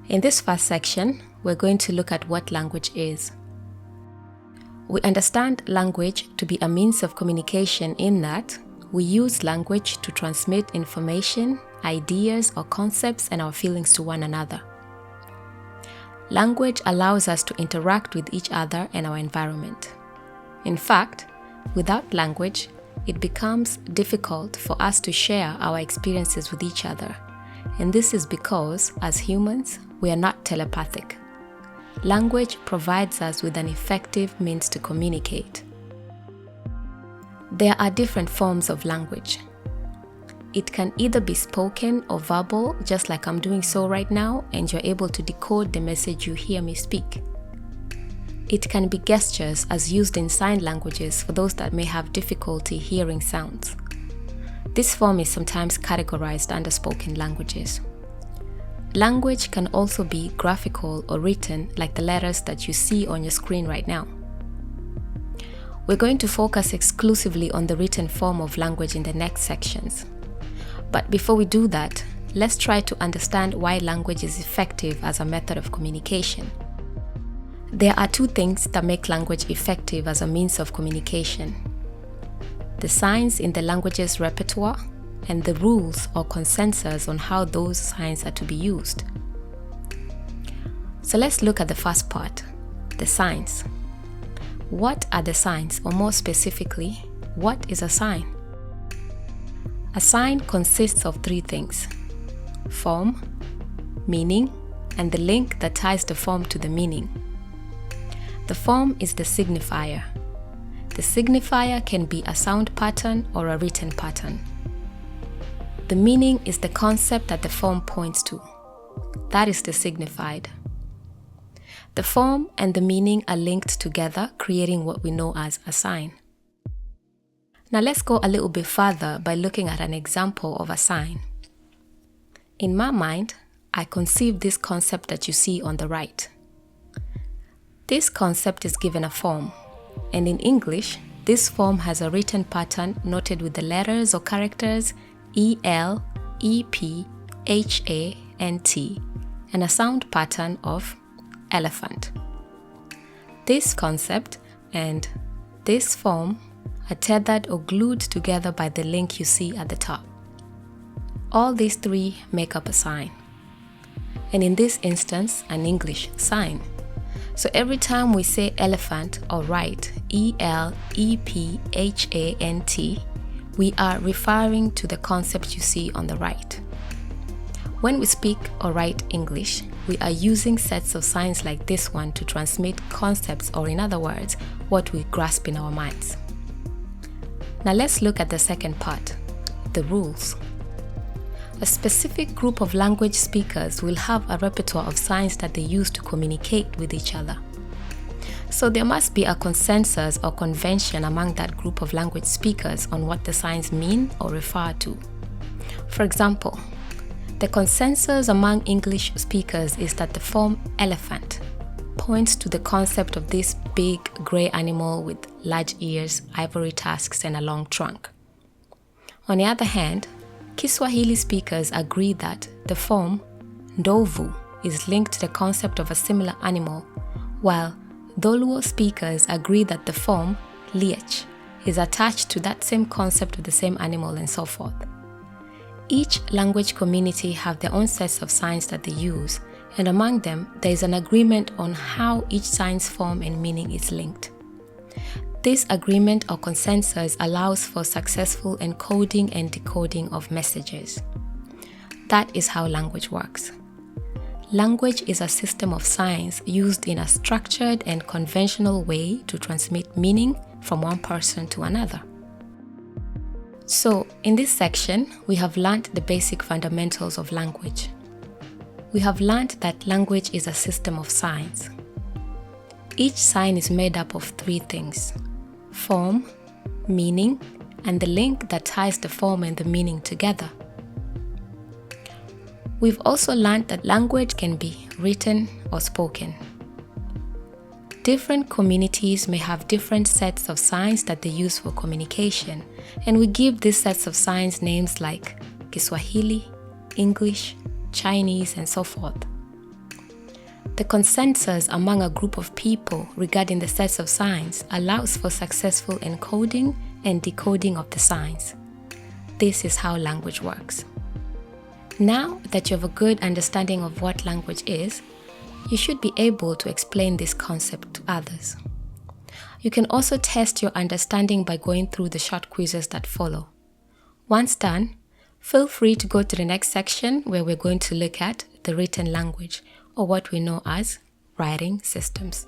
In this first section, we're going to look at what language is. We understand language to be a means of communication in that we use language to transmit information, ideas, or concepts and our feelings to one another. Language allows us to interact with each other and our environment. In fact, without language, it becomes difficult for us to share our experiences with each other. And this is because, as humans, we are not telepathic. Language provides us with an effective means to communicate. There are different forms of language. It can either be spoken or verbal, just like I'm doing so right now, and you're able to decode the message you hear me speak. It can be gestures as used in sign languages for those that may have difficulty hearing sounds. This form is sometimes categorized under spoken languages. Language can also be graphical or written, like the letters that you see on your screen right now. We're going to focus exclusively on the written form of language in the next sections. But before we do that, let's try to understand why language is effective as a method of communication. There are two things that make language effective as a means of communication: the signs in the language's repertoire and the rules or consensus on how those signs are to be used. So let's look at the first part, the signs. What are the signs, or more specifically, what is a sign? A sign consists of three things: form, meaning, and the link that ties the form to the meaning. The form is the signifier. The signifier can be a sound pattern or a written pattern. The meaning is the concept that the form points to. That is the signified. The form and the meaning are linked together, creating what we know as a sign. Now let's go a little bit further by looking at an example of a sign. In my mind, I conceive this concept that you see on the right. This concept is given a form, and in English, this form has a written pattern noted with the letters or characters E-L, E-P, H-A-N-T, and a sound pattern of elephant. This concept and this form are tethered or glued together by the link you see at the top. All these three make up a sign, and in this instance, an English sign. So every time we say elephant or write E-L-E-P-H-A-N-T, we are referring to the concept you see on the right. When we speak or write English, we are using sets of signs like this one to transmit concepts, or in other words, what we grasp in our minds. Now let's look at the second part, the rules. A specific group of language speakers will have a repertoire of signs that they use to communicate with each other. So there must be a consensus or convention among that group of language speakers on what the signs mean or refer to. For example, the consensus among English speakers is that the form elephant points to the concept of this big grey animal with large ears, ivory tusks, and a long trunk. On the other hand, Kiswahili speakers agree that the form ndovu is linked to the concept of a similar animal, while Dholuo speakers agree that the form liech is attached to that same concept of the same animal, and so forth. Each language community have their own sets of signs that they use, and among them, there is an agreement on how each sign's form and meaning is linked. This agreement or consensus allows for successful encoding and decoding of messages. That is how language works. Language is a system of signs used in a structured and conventional way to transmit meaning from one person to another. So, in this section, we have learned the basic fundamentals of language. We have learned that language is a system of signs. Each sign is made up of three things: form, meaning, and the link that ties the form and the meaning together. We've also learned that language can be written or spoken. Different communities may have different sets of signs that they use for communication, and we give these sets of signs names like Kiswahili, English, Chinese, and so forth. The consensus among a group of people regarding the sets of signs allows for successful encoding and decoding of the signs. This is how language works. Now that you have a good understanding of what language is, you should be able to explain this concept to others. You can also test your understanding by going through the short quizzes that follow. Once done, feel free to go to the next section where we're going to look at the written language, or what we know as writing systems.